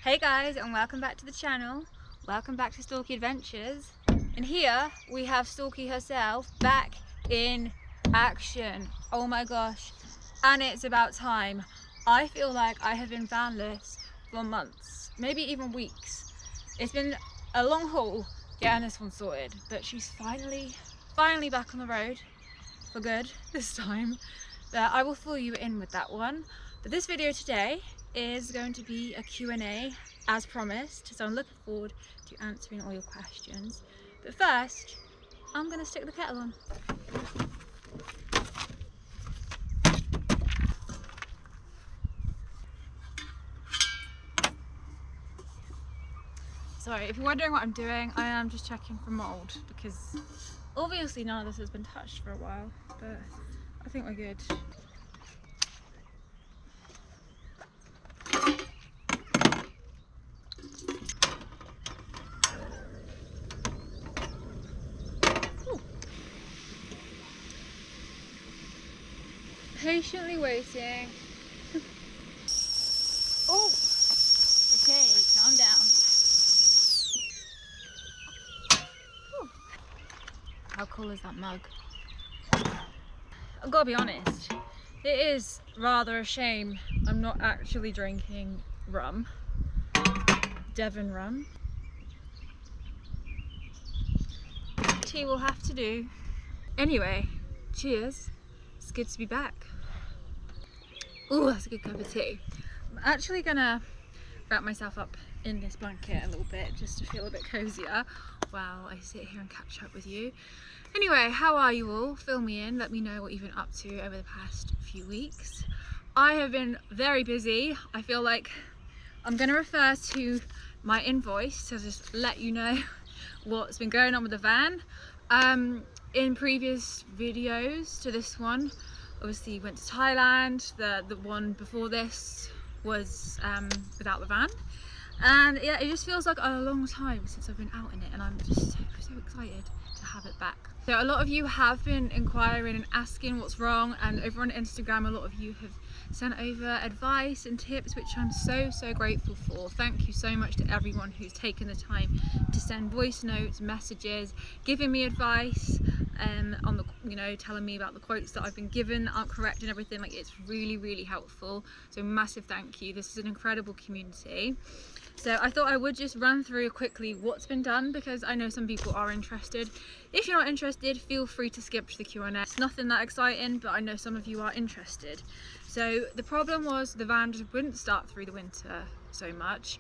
Hey guys, and welcome back to the channel. Welcome back to Storkyadventures. And here we have Storky herself back in action. Oh my gosh, and it's about time. I feel like I have been vanless for months, maybe even weeks. It's been a long haul getting this one sorted, but she's finally back on the road for good this time. But I will fill you in with that one. But this video today is going to be a Q&A as promised, so I'm looking forward to answering all your questions. But first, I'm going to stick the kettle on. Sorry, if you're wondering what I'm doing, I am just checking for mould, because obviously none of this has been touched for a while, but I think we're good. Patiently waiting. Oh, okay, calm down. Whew. How cool is that mug? I've got to be honest, it is rather a shame I'm not actually drinking rum, Devon rum. Tea will have to do. Anyway, cheers. It's good to be back. Oh, that's a good cup of tea. I'm actually gonna wrap myself up in this blanket a little bit just to feel a bit cozier while I sit here and catch up with you. Anyway, how are you all? Fill me in, let me know what you've been up to over the past few weeks. I have been very busy. I feel like I'm gonna refer to my invoice to just let you know what's been going on with the van. In previous videos to this one, obviously went to Thailand. The one before this was without the van, and yeah, it just feels like a long time since I've been out in it, and I'm just so excited to have it back. So a lot of you have been inquiring and asking what's wrong, and over on Instagram a lot of you have sent over advice and tips, which I'm so grateful for. Thank you so much to everyone who's taken the time to send voice notes, messages, giving me advice, on the, you know, telling me about the quotes that I've been given aren't correct and everything. Like, it's really helpful, so massive thank you. This is an incredible community. So I thought I would just run through quickly what's been done, because I know some people are interested. If you're not interested, feel free to skip to the Q&A. It's nothing that exciting, but I know some of you are interested. So the problem was the van just wouldn't start through the winter so much.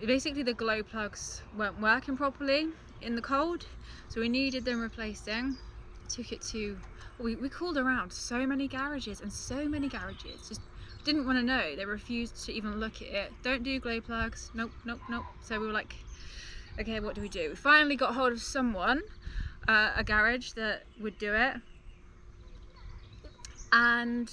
Basically the glow plugs weren't working properly in the cold, so we needed them replacing. Took it to, we called around so many garages, and so many garages just didn't want to know. They refused to even look at it. Don't do glow plugs, nope. So we were like, okay, what do we do? We finally got hold of someone, a garage that would do it, and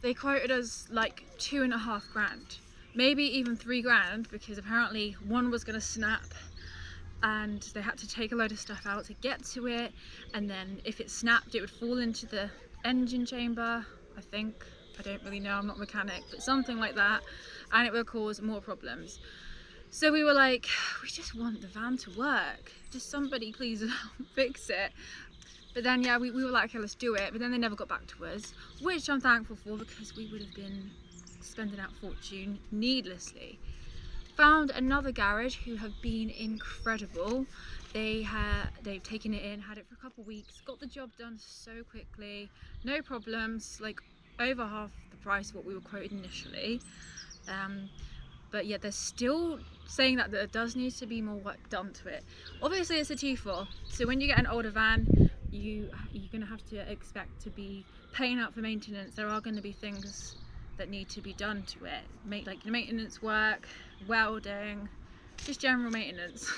they quoted us like 2.5 grand, maybe even 3 grand, because apparently one was going to snap and they had to take a load of stuff out to get to it, and then if it snapped it would fall into the engine chamber, I think. I don't really know, I'm not a mechanic, but something like that, and it would cause more problems. So we were like, we just want the van to work, just somebody please fix it. But then yeah, we were like, okay, let's do it. But then they never got back to us, which I'm thankful for, because we would have been spending out fortune needlessly. Found another garage who have been incredible. They've taken it in, had it for a couple of weeks, got the job done so quickly, no problems, like over half the price of what we were quoted initially. But yeah, they're still saying that there does need to be more work done to it. Obviously it's a T4, so when you get an older van, you're going to have to expect to be paying out for maintenance. There are going to be things that need to be done to it, like maintenance work, welding, just general maintenance.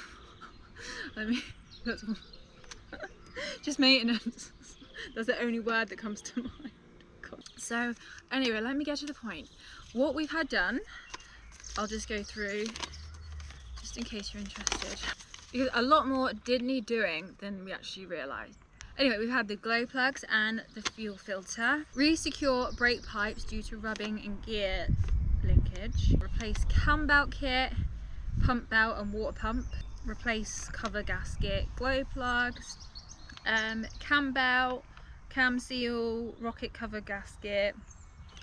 I mean, that's just maintenance. That's the only word that comes to mind. God. So anyway, let me get to the point. What we've had done, I'll just go through just in case you're interested, because a lot more did need doing than we actually realised. Anyway, we've had the glow plugs and the fuel filter, re-secure brake pipes due to rubbing and gear linkage, replace cam belt kit, pump belt and water pump, replace cover gasket, glow plugs, cam belt, cam seal, rocket cover gasket.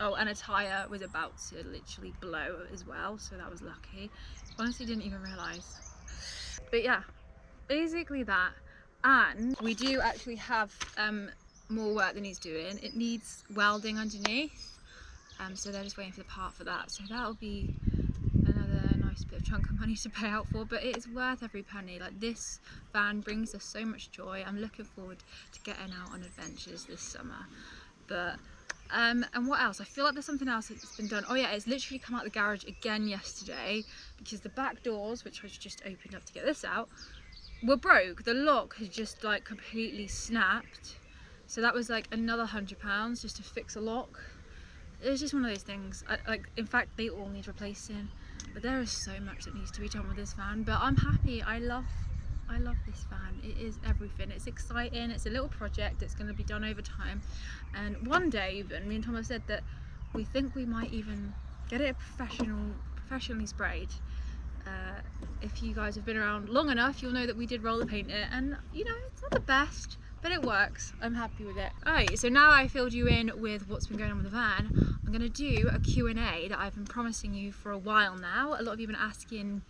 Oh, and a tyre was about to literally blow as well, so that was lucky. Honestly didn't even realise. But yeah, basically that. And we do actually have more work that needs doing. It needs welding underneath, so they're just waiting for the part for that. So that'll be another nice bit of chunk of money to pay out for, but it is worth every penny. Like, this van brings us so much joy. I'm looking forward to getting out on adventures this summer. But and what else? I feel like there's something else that's been done. Oh yeah, it's literally come out of the garage again yesterday because the back doors, which was just opened up to get this out, were broke. The lock had just like completely snapped, so that was like another £100 just to fix a lock. It was just one of those things. In fact, they all need replacing, but there is so much that needs to be done with this van. But I'm happy. I love this van. It is everything. It's exciting. It's a little project. It's going to be done over time, and one day even me and Tom have said that we think we might even get it professionally sprayed. If you guys have been around long enough, you'll know that we did roller paint it, and you know, it's not the best, but it works. I'm happy with it. Alright, so now I filled you in with what's been going on with the van, I'm going to do a Q&A that I've been promising you for a while now. A lot of you have been asking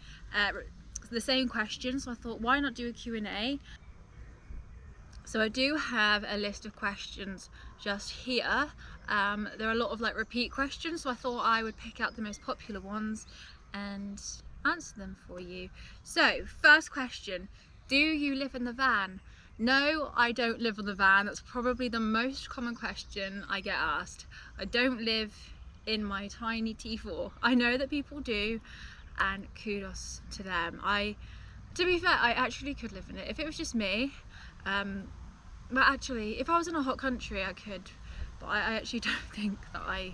the same question, so I thought, why not do a Q&A? So I do have a list of questions just here. There are a lot of like repeat questions, so I thought I would pick out the most popular ones and answer them for you. So first question, do you live in the van? No, I don't live in the van. That's probably the most common question I get asked. I don't live in my tiny T4. I know that people do, and kudos to them. To be fair, I actually could live in it if it was just me. But actually, if I was in a hot country, I could, but I actually don't think that I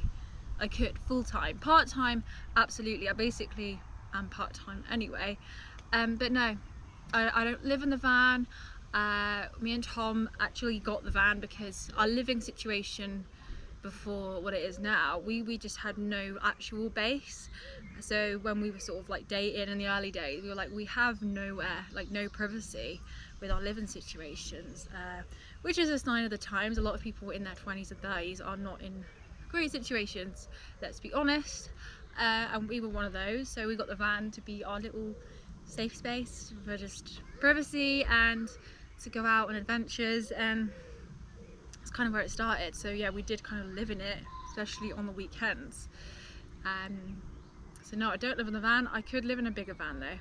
could full-time. Part-time, absolutely. I basically am part-time anyway. But no, I don't live in the van. Me and Tom actually got the van because our living situation before what it is now, we just had no actual base. So when we were sort of like dating in the early days, we were like, we have nowhere, like no privacy with our living situations, which is a sign of the times. A lot of people in their 20s and 30s are not in great situations, let's be honest, and we were one of those. So we got the van to be our little safe space for just privacy and to go out on adventures, and that's kind of where it started. So yeah, we did kind of live in it, especially on the weekends. So no, I don't live in the van. I could live in a bigger van though.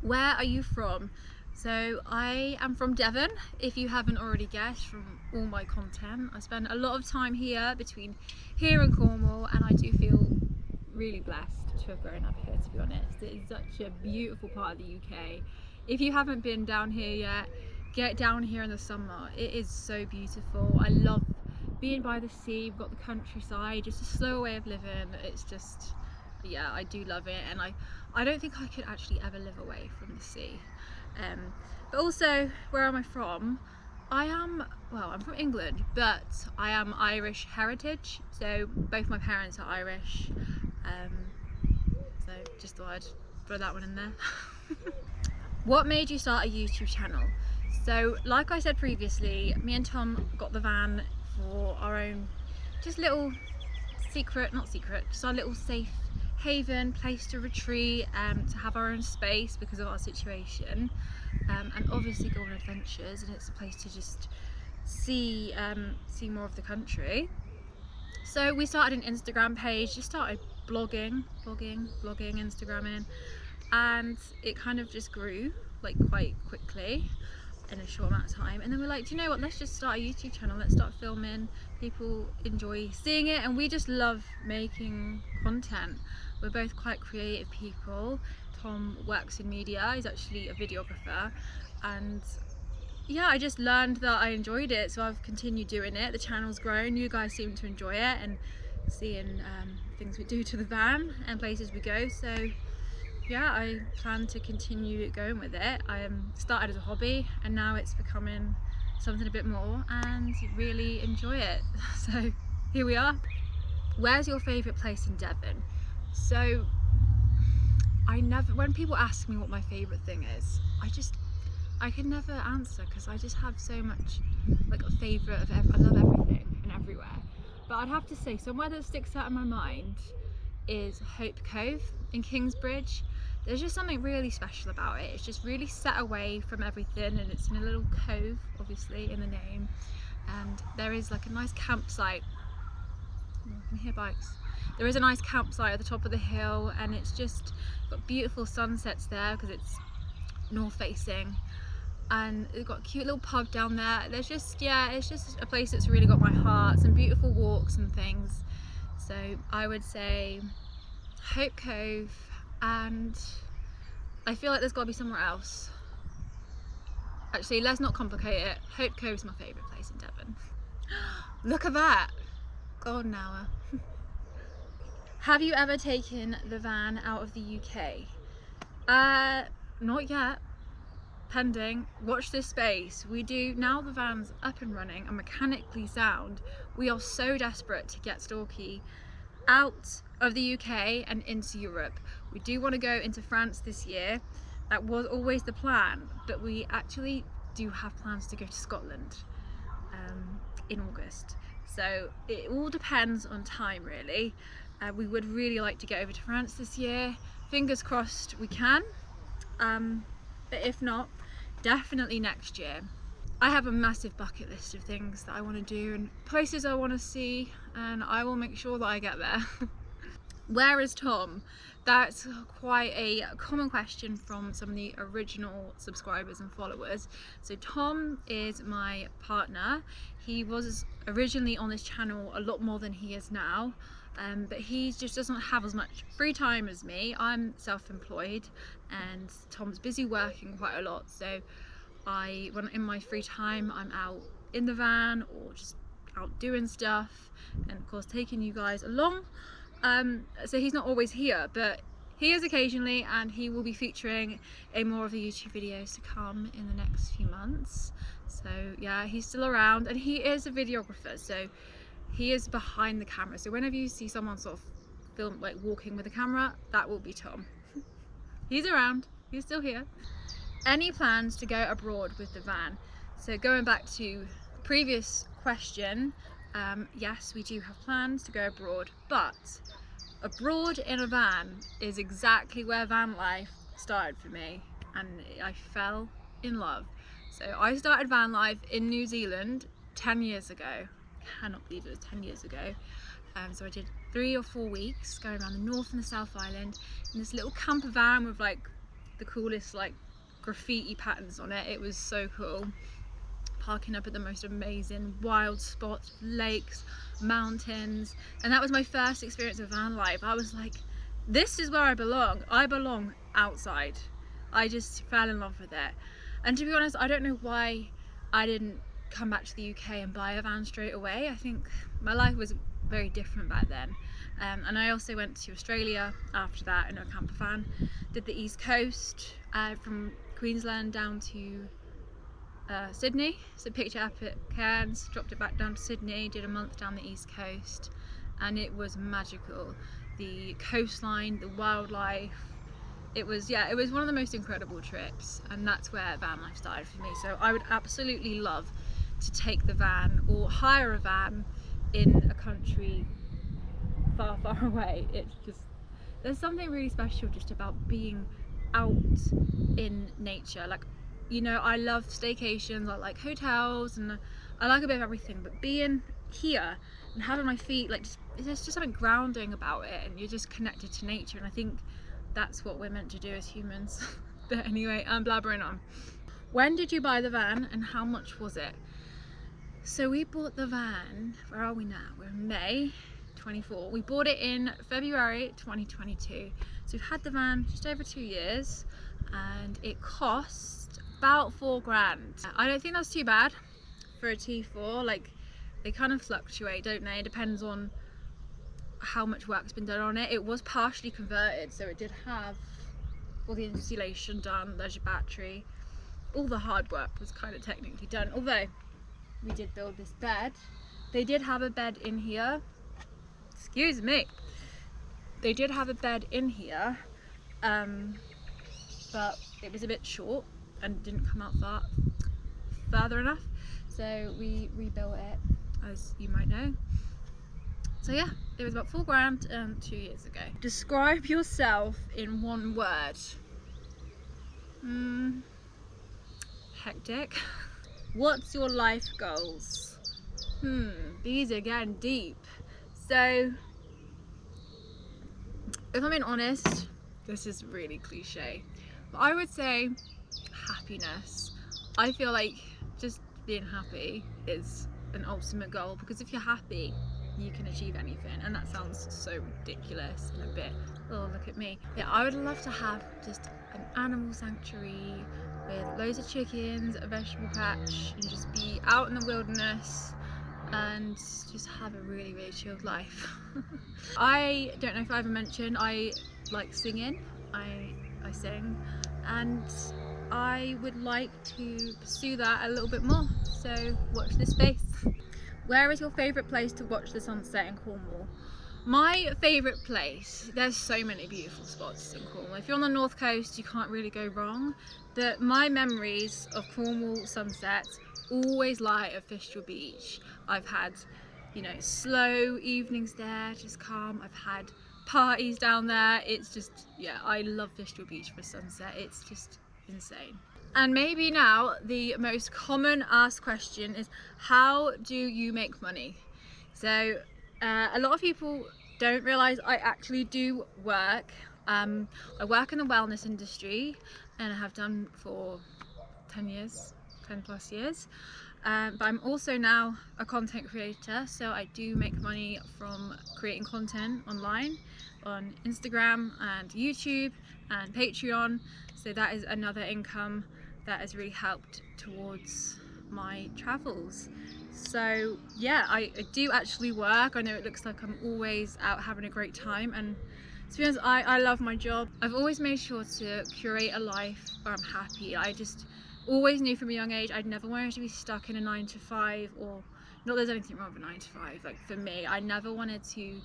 Where are you from? So I am from Devon, if you haven't already guessed from all my content. I spend a lot of time here, between here and Cornwall, and I do feel really blessed to have grown up here, to be honest. It is such a beautiful part of the UK. If you haven't been down here yet, get down here in the summer. It is so beautiful. I love being by the sea. We've got the countryside, just a slow way of living. It's just, yeah, I do love it, and I don't think I could actually ever live away from the sea. But also, where am I from? I'm from England, but I am Irish heritage, so both my parents are Irish, so just thought I'd throw that one in there. What made you start a YouTube channel? So like I said previously, me and Tom got the van for our own just little just our little safe haven, place to retreat, to have our own space because of our situation, and obviously go on adventures, and it's a place to just see more of the country. So we started an Instagram page, just started blogging, Instagramming, and it kind of just grew like quite quickly in a short amount of time. And then we're like, do you know what, let's just start a YouTube channel, let's start filming. People enjoy seeing it, and we just love making content. We're both quite creative people. Tom works in media, he's actually a videographer, and yeah, I just learned that I enjoyed it, so I've continued doing it. The channel's grown, you guys seem to enjoy it, and seeing things we do to the van and places we go. So yeah, I plan to continue going with it. I started as a hobby, and now it's becoming something a bit more, and really enjoy it. So here we are. Where's your favourite place in Devon? So when people ask me what my favourite thing is, I can never answer, because I just have so much like a favourite of I love everything and everywhere. But I'd have to say somewhere that sticks out in my mind is Hope Cove in Kingsbridge. There's just something really special about it. It's just really set away from everything, and it's in a little cove, obviously in the name, and there is like a nice campsite. Oh, I can hear bikes. There is a nice campsite at the top of the hill, and it's just got beautiful sunsets there because it's north facing, and it's got a cute little pub down there. There's just, yeah, it's just a place that's really got my heart, some beautiful walks and things. So I would say Hope Cove, and I feel like there's got to be somewhere else. Actually, let's not complicate it. Hope Cove is my favourite place in Devon. Look at that! Golden hour. Have you ever taken the van out of the UK? Not yet. Pending. Watch this space. We do, now the van's up and running and mechanically sound, we are so desperate to get Storky out of the UK and into Europe. We do want to go into France this year. That was always the plan, but we actually do have plans to go to Scotland in August. So it all depends on time, really. We would really like to get over to France this year. Fingers crossed we can, but if not, definitely next year. I have a massive bucket list of things that I want to do and places I want to see, and I will make sure that I get there. Where is Tom? That's quite a common question from some of the original subscribers and followers. So Tom is my partner. He was originally on this channel a lot more than he is now, but he just doesn't have as much free time as me. I'm self-employed and Tom's busy working quite a lot, so when in my free time, I'm out in the van or just out doing stuff, and of course taking you guys along. So he's not always here, but he is occasionally, and he will be featuring in more of the YouTube videos to come in the next few months. So yeah, he's still around, and he is a videographer, so he is behind the camera. So whenever you see someone sort of film, like walking with a camera, that will be Tom. He's around, he's still here. Any plans to go abroad with the van? So going back to the previous question, yes, we do have plans to go abroad, but abroad in a van is exactly where van life started for me, and I fell in love. So I started van life in New Zealand 10 years ago. I cannot believe it was 10 years ago. So I did 3 or 4 weeks going around the North and the South Island in this little camper van with like the coolest like graffiti patterns on it. It was so cool. Parking up at the most amazing wild spots, lakes, mountains, and that was my first experience of van life. I was like, this is where I belong. I belong outside. I just fell in love with it. And to be honest, I don't know why I didn't come back to the UK and buy a van straight away. I think my life was very different back then. And I also went to Australia after that in a camper van. Did the East Coast from Queensland down to Sydney. So picked it up at Cairns, dropped it back down to Sydney, did a month down the East Coast, and it was magical. The coastline, the wildlife, it was one of the most incredible trips, and that's where van life started for me. So I would absolutely love to take the van or hire a van in a country far, far away. It's just, there's something really special just about being out in nature. Like, you know, I love staycations, I like hotels, and I like a bit of everything, but being here and having my feet, like, there's just something grounding about it, and you're just connected to nature, and I think that's what we're meant to do as humans. But anyway, I'm blabbering on. When did you buy the van and how much was it? So we bought the van, where are we now? We're in May 24. We bought it in February 2022. So we've had the van just over 2 years, and it cost about 4 grand. I don't think that's too bad for a T4. Like, they kind of fluctuate, don't they? It depends on how much work's been done on it. It was partially converted, so it did have all the insulation done. There's your battery. All the hard work was kind of technically done, although we did build this bed. They did have a bed in here. Excuse me. They did have a bed in here, but it was a bit short and didn't come out further enough, so we rebuilt it, as you might know. So yeah, it was about £4,000 2 years ago. Describe yourself in one word. Hectic. What's your life goals? These are getting deep. So if I'm being honest, this is really cliche, but I would say happiness. I feel like just being happy is an ultimate goal, because if you're happy, you can achieve anything. And that sounds so ridiculous and a bit, oh look at me. Yeah, I would love to have just an animal sanctuary with loads of chickens, a vegetable patch, and just be out in the wilderness and just have a really, really chilled life. I don't know if I ever mentioned, I like singing. I sing, and I would like to pursue that a little bit more, so watch this space. Where is your favourite place to watch the sunset in Cornwall? My favourite place, there's so many beautiful spots in Cornwall. If you're on the north coast, you can't really go wrong. My memories of Cornwall sunsets always lie at Fistral Beach. I've had, you know, slow evenings there, just calm. I've had parties down there. It's just, yeah, I love Fistral Beach for sunset. It's just insane. And maybe now the most common asked question is, how do you make money? So a lot of people don't realise I actually do work. I work in the wellness industry, and I have done for 10 plus years. But I'm also now a content creator, so I do make money from creating content online on Instagram and YouTube and Patreon. So that is another income that has really helped towards my travels. So yeah, I do actually work. I know it looks like I'm always out having a great time, and to be honest, I love my job. I've always made sure to curate a life where I'm happy. I just always knew from a young age I'd never wanted to be stuck in a 9 to 5, or not there's anything wrong with a 9 to 5, like for me, I never wanted to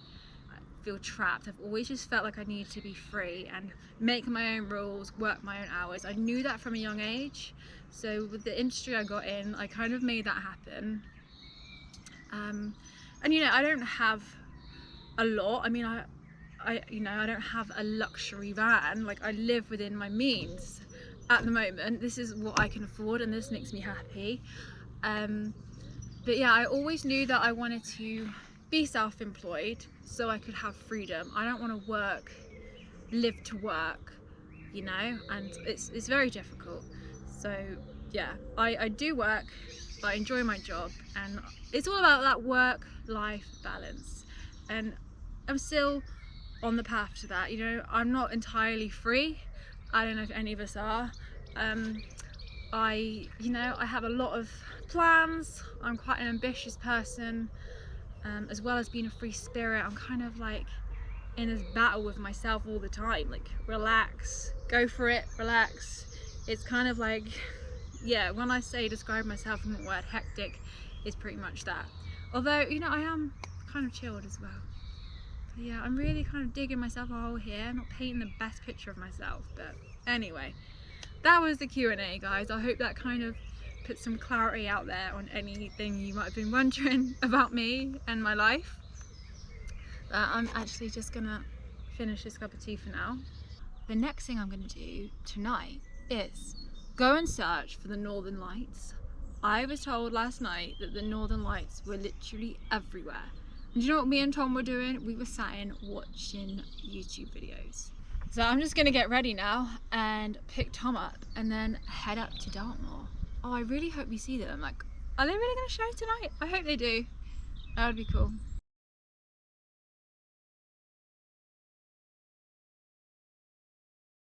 feel trapped. I've always just felt like I needed to be free and make my own rules, work my own hours. I knew that from a young age, so with the industry I got in, I kind of made that happen. And you know, I don't have a lot. I mean, I don't have a luxury van. Like, I live within my means at the moment. This is what I can afford, and this makes me happy. But yeah, I always knew that I wanted to be self-employed so I could have freedom. I don't want to live to work, you know, and it's very difficult. So yeah, I do work, but I enjoy my job, and it's all about that work-life balance. And I'm still on the path to that, you know. I'm not entirely free. I don't know if any of us are. I have a lot of plans. I'm quite an ambitious person, as well as being a free spirit. I'm kind of like in this battle with myself all the time, like relax, go for it, relax. It's kind of like, yeah, when I say describe myself in the word hectic, is pretty much that. Although, you know, I am kind of chilled as well. But yeah, I'm really kind of digging myself a hole here. I'm not painting the best picture of myself, but anyway, that was the Q&A, guys. I hope that kind of put some clarity out there on anything you might have been wondering about me and my life. I'm actually just gonna finish this cup of tea for now. The next thing I'm gonna do tonight is go and search for the Northern Lights. I was told last night that the Northern Lights were literally everywhere. And do you know what me and Tom were doing? We were sat in watching YouTube videos. So I'm just gonna get ready now and pick Tom up and then head up to Dartmoor. Oh, I really hope we see them. Like, are they really gonna show tonight? I hope they do. That would be cool.